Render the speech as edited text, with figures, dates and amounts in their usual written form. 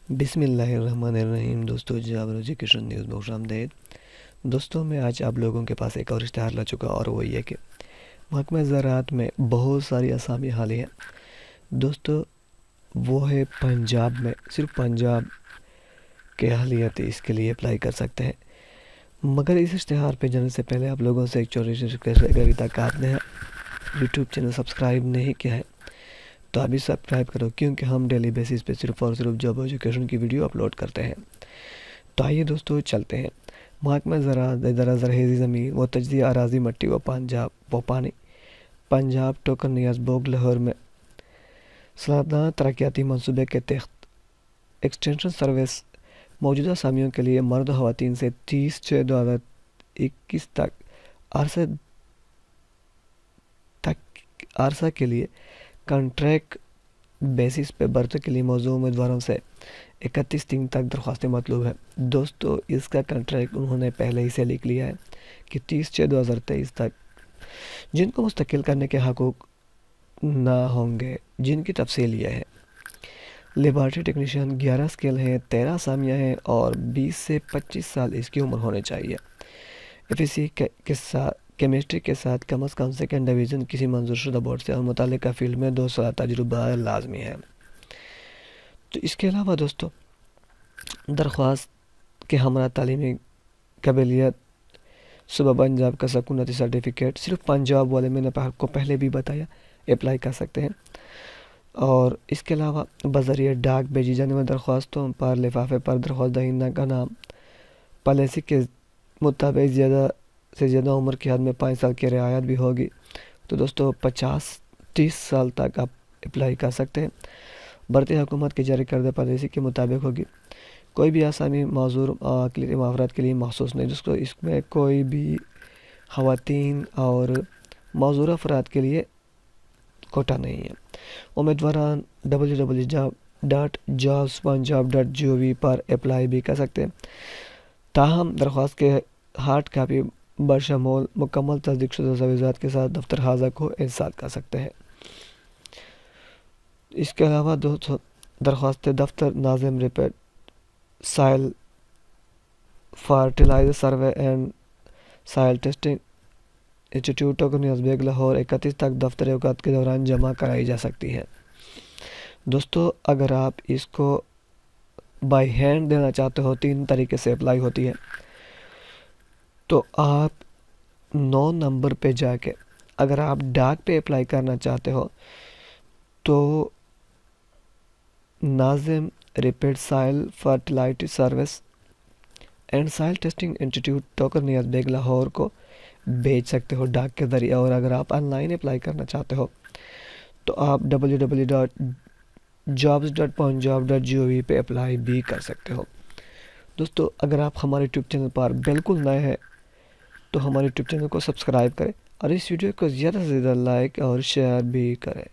بسم اللہ الرحمن الرحیم۔ دوستو جاب ایجوکیشن نیوز میں خوش آمدید۔ دوستوں میں آج آپ لوگوں کے پاس ایک اور اشتہار لا چکا اور وہ یہ کہ محکمہ زراعت میں بہت ساری اسامی حالی ہیں۔ دوستو وہ ہے پنجاب میں، صرف پنجاب کے اہلیت اس کے لیے اپلائی کر سکتے ہیں، مگر اس اشتہار پہ جانے سے پہلے آپ لوگوں سے ایک چھوٹی سی ریکویسٹ ہے کہ ابھی تک آپ نے یوٹیوب چینل سبسکرائب نہیں کیا ہے تو ابھی سبسکرائب کرو، کیونکہ ہم ڈیلی بیسس پہ صرف اور صرف جاب ایجوکیشن کی ویڈیو اپلوڈ کرتے ہیں۔ تو آئیے دوستو چلتے ہیں۔ محکمہ زراعت ادارہ زرخیزی زمین و تجزیہ اراضی مٹی و پانی پنجاب ٹوکن نیاز بوگ لاہور میں سالانہ ترقیاتی منصوبے کے تحت ایکسٹینشن سروس موجودہ اسامیوں کے لیے مرد و خواتین سے 30/6/2021 تک عرصہ کے لیے کنٹریکٹ بیسس پہ برتوں کے لیے موضوع امیدواروں سے 31/3 تک درخواستیں مطلوب ہے۔ دوستو اس کا کنٹریکٹ انہوں نے پہلے ہی سے لکھ لیا ہے کہ 30/6/2023 تک جن کو مستقل کرنے کے حقوق نہ ہوں گے، جن کی تفصیل یہ ہے: لیبارٹری ٹیکنیشین 11 اسکل ہیں، 13 اسامیاں ہیں اور 20 سے 25 سال اس کی عمر ہونے چاہیے۔ FEC کے ساتھ کیمسٹری کے ساتھ کم از کم سیکنڈ ڈویژن کسی منظور شدہ بورڈ سے اور متعلقہ فیلڈ میں 2 سال تجربہ لازمی ہے۔ تو اس کے علاوہ دوستو درخواست کے ہمراہ تعلیمی قابلیت صوبہ پنجاب کا سکونتی سرٹیفکیٹ، صرف پنجاب والے میں نے آپ کو پہلے بھی بتایا اپلائی کر سکتے ہیں، اور اس کے علاوہ بذریعہ ڈاک بھیجی جانے والی درخواستوں پر لفافے پر درخواست دہندہ کا نام پالیسی کے مطابق زیادہ سے زیادہ عمر کی حد میں 5 سال کی رعایت بھی ہوگی۔ تو دوستو 50-30 سال تک آپ اپلائی کر سکتے ہیں، برطانوی حکومت کی جاری کردہ پالیسی کے مطابق ہوگی۔ کوئی بھی آسامی معذور اقلیتی افراد کے لیے مخصوص نہیں، دوستو اس میں کوئی بھی خواتین اور معذور افراد کے لیے کوٹا نہیں ہے۔ امیدواران www.jobspunjab.gov پر اپلائی بھی کر سکتے ہیں، تاہم درخواست کے ہارڈ کاپی بشمول مکمل تصدیق شدہ دستاویزات کے ساتھ دفتر حاضر کو ارسال کر سکتے ہیں۔ اس کے علاوہ درخواست دفتر ناظم ریپڈ سائل فرٹیلائزر سروے اینڈ سائل ٹیسٹنگ انسٹیٹیوٹ ٹوکن نیاز بیگ لاہور 31 تک دفتر اوقات کے دوران جمع کرائی جا سکتی ہے۔ دوستو اگر آپ اس کو بائی ہینڈ دینا چاہتے ہو، 3 طریقے سے اپلائی ہوتی ہے، تو آپ 9 نمبر پہ جا کے اگر آپ ڈاک پہ اپلائی کرنا چاہتے ہو تو ناظم ریپڈ سائل فرٹیلائزر سروس اینڈ سائل ٹیسٹنگ انسٹیٹیوٹ ٹوکن نیاز بیگ لاہور کو بھیج سکتے ہو ڈاک کے ذریعے، اور اگر آپ آن لائن اپلائی کرنا چاہتے ہو تو آپ www.jobs.punjab.gov پہ اپلائی بھی کر سکتے ہو۔ دوستو اگر آپ ہمارے یوٹیوب چینل پر بالکل نئے ہیں تو ہمارے یوٹیوب چینل کو سبسکرائب کریں اور اس ویڈیو کو زیادہ سے زیادہ لائک اور شیئر بھی کریں۔